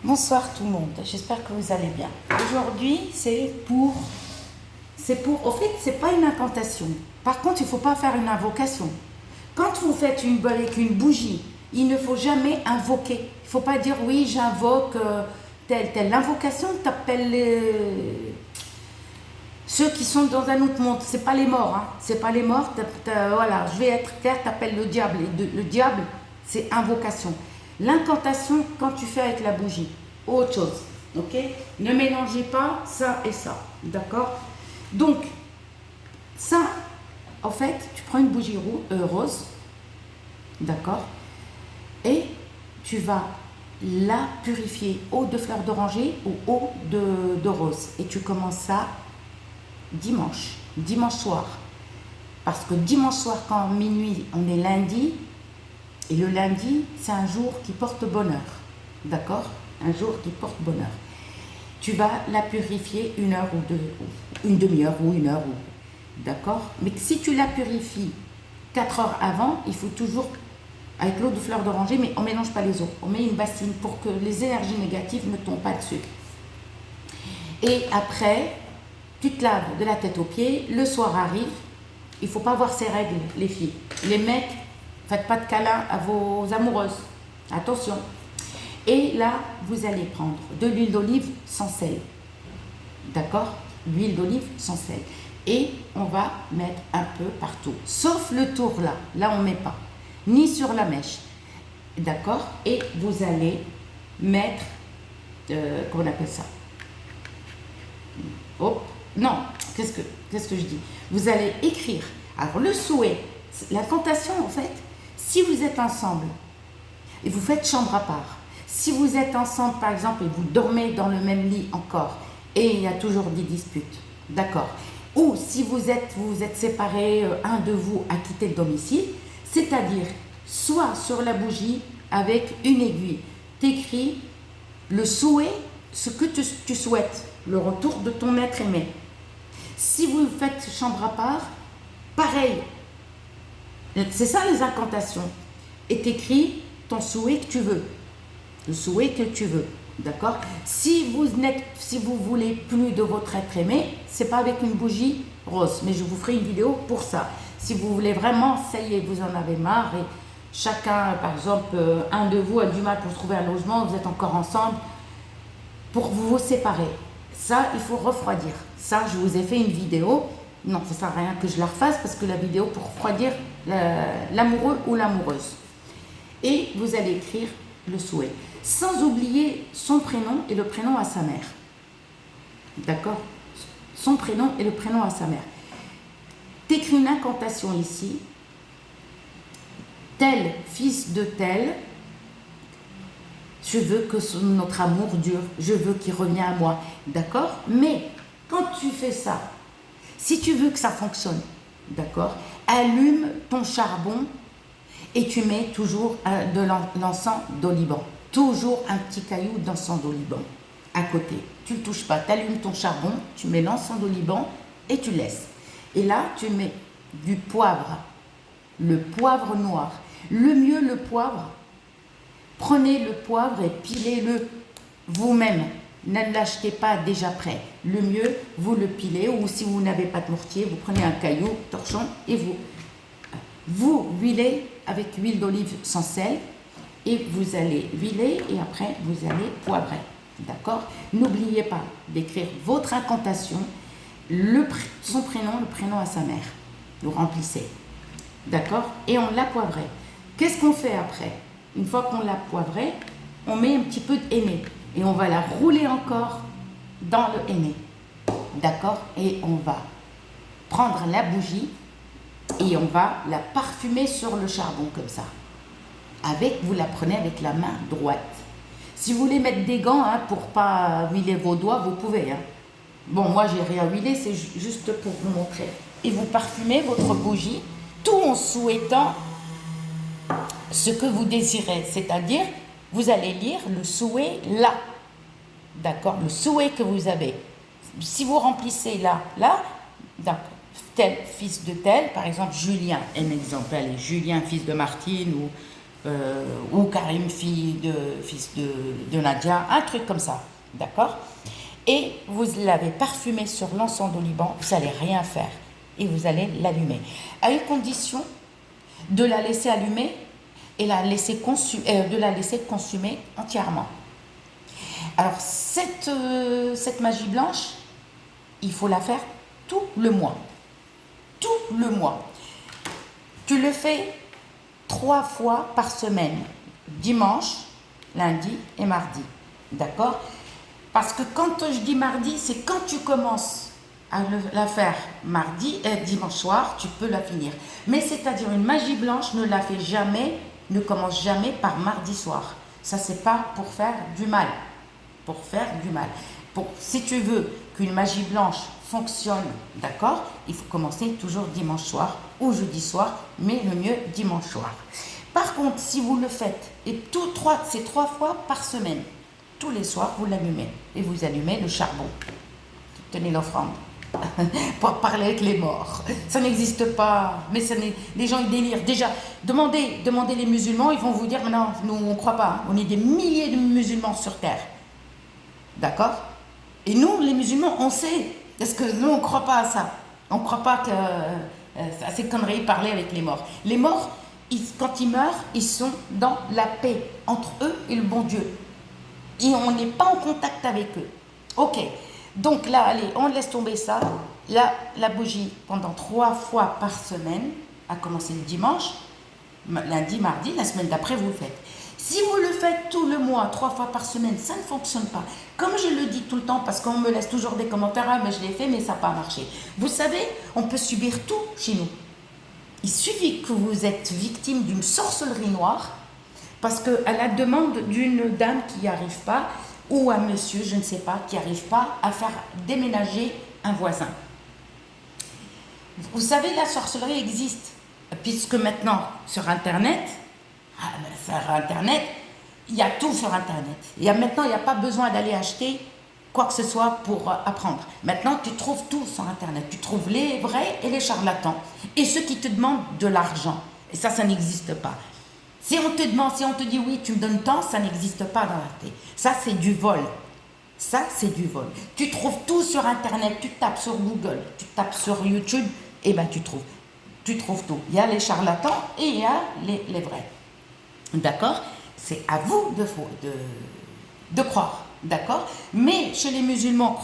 Bonsoir tout le monde, j'espère que vous allez bien. Aujourd'hui, au fait, c'est pas une incantation. Par contre, il ne faut pas faire une invocation. Quand vous faites avec une bougie, il ne faut jamais invoquer. Il ne faut pas dire oui, j'invoque tel. L'invocation t'appelle ceux qui sont dans un autre monde. C'est pas les morts, hein. C'est pas les morts. Voilà, je vais être clair, t'appelles le diable. Le diable, c'est invocation. L'incantation, quand tu fais avec la bougie, autre chose, ok? Ne mélangez pas ça et ça, d'accord? Donc, ça, en fait, tu prends une bougie rose, d'accord? Et tu vas la purifier eau de fleur d'oranger ou eau de rose. Et tu commences ça dimanche soir. Parce que dimanche soir, quand minuit, on est lundi, et le lundi, c'est un jour qui porte bonheur. D'accord? Un jour qui porte bonheur. Tu vas la purifier une heure ou deux, une demi-heure ou une heure. D'accord? Mais si tu la purifies 4 heures avant, il faut toujours, avec l'eau de fleur d'oranger, mais on ne mélange pas les eaux. On met une bassine pour que les énergies négatives ne tombent pas dessus. Et après, tu te laves de la tête aux pieds. Le soir arrive. Il ne faut pas voir ses règles, les filles. Les mecs, faites pas de câlin à vos amoureuses. Attention. Et là, vous allez prendre de l'huile d'olive sans sel. D'accord? L'huile d'olive sans sel. Et on va mettre un peu partout. Sauf le tour là. Là, on ne met pas. Ni sur la mèche. D'accord? Et vous allez mettre... comment on appelle ça? Oh, non. Qu'est-ce que je dis? Vous allez écrire. Alors, le souhait, l'incantation, en fait, si vous êtes ensemble et vous faites chambre à part, si vous êtes ensemble, par exemple, et vous dormez dans le même lit encore, et il y a toujours des disputes, d'accord? Ou si vous êtes séparés, un de vous a quitté le domicile, c'est-à-dire, soit sur la bougie, avec une aiguille, t'écris le souhait, ce que tu souhaites, le retour de ton être aimé. Si vous faites chambre à part, pareil, c'est ça les incantations. Et t'écris ton souhait que tu veux. Le souhait que tu veux. D'accord? Si vous voulez plus de votre être aimé, c'est pas avec une bougie rose. Mais je vous ferai une vidéo pour ça. Si vous voulez vraiment, ça y est, vous en avez marre et chacun, par exemple, un de vous a du mal pour trouver un logement, vous êtes encore ensemble, pour vous séparer. Ça, il faut refroidir. Ça, je vous ai fait une vidéo. Non, ça ne sert à rien que je la refasse parce que la vidéo pour refroidir l'amoureux ou l'amoureuse. Et vous allez écrire le souhait. Sans oublier son prénom et le prénom à sa mère. D'accord? Son prénom et le prénom à sa mère. T'écris une incantation ici. Tel fils de tel. Je veux que notre amour dure. Je veux qu'il revienne à moi. D'accord? Mais quand tu fais ça, si tu veux que ça fonctionne, d'accord, allume ton charbon et tu mets toujours de l'encens d'oliban. Toujours un petit caillou d'encens d'oliban à côté. Tu ne le touches pas, tu allumes ton charbon, tu mets l'encens d'oliban et tu laisses. Et là, tu mets du poivre, le poivre noir. Le mieux, le poivre, prenez le poivre et pilez-le vous-même. Ne l'achetez pas déjà prêt. Le mieux, vous le pilez ou si vous n'avez pas de mortier, vous prenez un caillou, torchon et vous huilez avec huile d'olive sans sel et vous allez huiler et après vous allez poivrer. D'accord? N'oubliez pas d'écrire votre incantation, son prénom, le prénom à sa mère. Vous remplissez. D'accord? Et on l'a poivré. Qu'est-ce qu'on fait après? Une fois qu'on l'a poivré, on met un petit peu de henné. Et on va la rouler encore dans le henné. D'accord? Et on va prendre la bougie et on va la parfumer sur le charbon comme ça. Vous la prenez avec la main droite. Si vous voulez mettre des gants pour ne pas huiler vos doigts, vous pouvez. Bon, moi, j'ai rien huilé, c'est juste pour vous montrer. Et vous parfumez votre bougie, tout en souhaitant ce que vous désirez. C'est-à-dire, vous allez lire le souhait là. D'accord? Le souhait que vous avez. Si vous remplissez là, d'accord, tel fils de tel, par exemple Julien, un exemple, allez, Julien fils de Martine ou ou Karim, fils de Nadia, un truc comme ça, d'accord? Et vous l'avez parfumé sur l'encens du Liban, vous n'allez rien faire et vous allez l'allumer. À une condition de la laisser allumer et de la laisser consumer entièrement. Alors, cette magie blanche, il faut la faire tout le mois. Tout le mois. Tu le fais 3 fois par semaine, dimanche, lundi et mardi. D'accord? Parce que quand je dis mardi, c'est quand tu commences à la faire dimanche soir, tu peux la finir. Mais c'est-à-dire une magie blanche ne commence jamais par mardi soir. Ça, c'est pas pour faire du mal. Pour faire du mal. Si tu veux qu'une magie blanche fonctionne, d'accord, il faut commencer toujours dimanche soir ou jeudi soir, mais le mieux dimanche soir. Par contre, si vous le faites, et c'est 3 fois par semaine, tous les soirs, vous l'allumez et vous allumez le charbon. Tenez l'offrande pour parler avec les morts. Ça n'existe pas, mais les gens ils délirent. Déjà, demandez les musulmans, ils vont vous dire, mais non, nous on ne croit pas, on est des milliers de musulmans sur terre. D'accord? Et nous, les musulmans, on sait, parce que nous on ne croit pas à ça. On ne croit pas à ces conneries, parler avec les morts. Les morts, quand ils meurent, ils sont dans la paix entre eux et le bon Dieu. Et on n'est pas en contact avec eux. Ok, donc là, allez, on laisse tomber ça. Là, la bougie, pendant 3 fois par semaine, à commencer le dimanche, lundi, mardi, la semaine d'après, vous le faites. Si vous le faites tout le mois, 3 fois par semaine, ça ne fonctionne pas. Comme je le dis tout le temps, parce qu'on me laisse toujours des commentaires, ah, mais je l'ai fait, mais ça n'a pas marché. Vous savez, on peut subir tout chez nous. Il suffit que vous êtes victime d'une sorcellerie noire, parce qu'à la demande d'une dame qui n'y arrive pas, ou un monsieur, je ne sais pas, qui n'arrive pas à faire déménager un voisin. Vous savez, la sorcellerie existe, puisque maintenant, sur Internet, il y a tout sur Internet. Maintenant, il n'y a pas besoin d'aller acheter quoi que ce soit pour apprendre. Maintenant, tu trouves tout sur Internet. Tu trouves les vrais et les charlatans. Et ceux qui te demandent de l'argent. Et ça n'existe pas. Si on te dit oui, tu me donnes tant, ça n'existe pas dans la tête. Ça, c'est du vol. Ça, c'est du vol. Tu trouves tout sur Internet, tu tapes sur Google, tu tapes sur YouTube, et ben tu trouves tout. Il y a les charlatans et il y a les vrais. D'accord? C'est à vous de croire. D'accord? Mais chez les musulmans,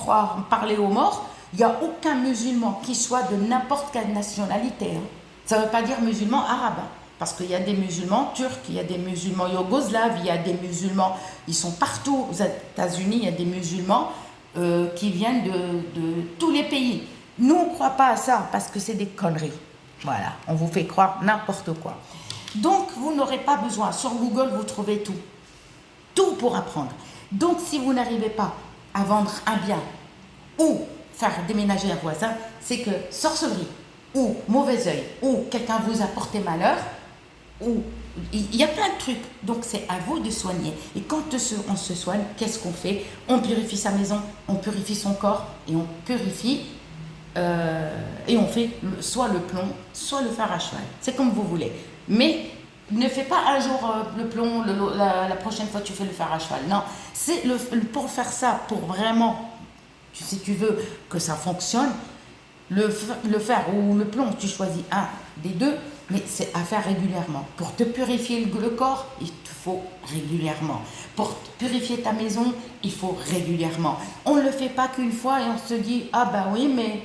parler aux morts, il n'y a aucun musulman qui soit de n'importe quelle nationalité. Hein. Ça ne veut pas dire musulman arabe. Hein. Parce qu'il y a des musulmans turcs, il y a des musulmans yougoslaves, il y a des musulmans, ils sont partout aux États-Unis, il y a des musulmans qui viennent de tous les pays. Nous, on ne croit pas à ça parce que c'est des conneries. Voilà, on vous fait croire n'importe quoi. Donc, vous n'aurez pas besoin. Sur Google, vous trouvez tout. Tout pour apprendre. Donc, si vous n'arrivez pas à vendre un bien ou faire déménager un voisin, c'est que sorcellerie ou mauvais œil ou quelqu'un vous a porté malheur, ou il y a plein de trucs. Donc, c'est à vous de soigner. Et quand on se soigne, qu'est-ce qu'on fait? On purifie sa maison, on purifie son corps et on purifie et on fait soit le plomb, soit le fer à cheval. C'est comme vous voulez. Mais ne fais pas un jour le plomb, la prochaine fois tu fais le fer à cheval. Non, c'est pour faire ça, pour vraiment, si tu veux que ça fonctionne, le fer ou le plomb, tu choisis un des deux, mais c'est à faire régulièrement. Pour te purifier le corps, il te faut régulièrement. Pour purifier ta maison, il faut régulièrement. On ne le fait pas qu'une fois et on se dit, ah ben oui, mais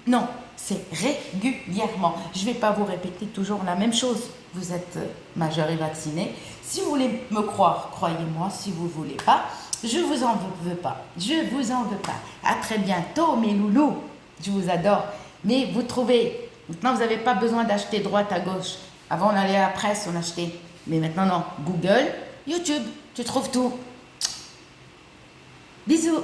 non, c'est régulièrement. Je ne vais pas vous répéter toujours la même chose. Vous êtes majeur et vacciné. Si vous voulez me croire, croyez-moi. Si vous ne voulez pas, je ne vous en veux pas. Je vous en veux pas. À très bientôt, mes loulous. Je vous adore. Mais vous trouvez, maintenant vous n'avez pas besoin d'acheter droite à gauche. Avant on allait à la presse, on achetait. Mais maintenant non. Google, YouTube, tu trouves tout. Bisous.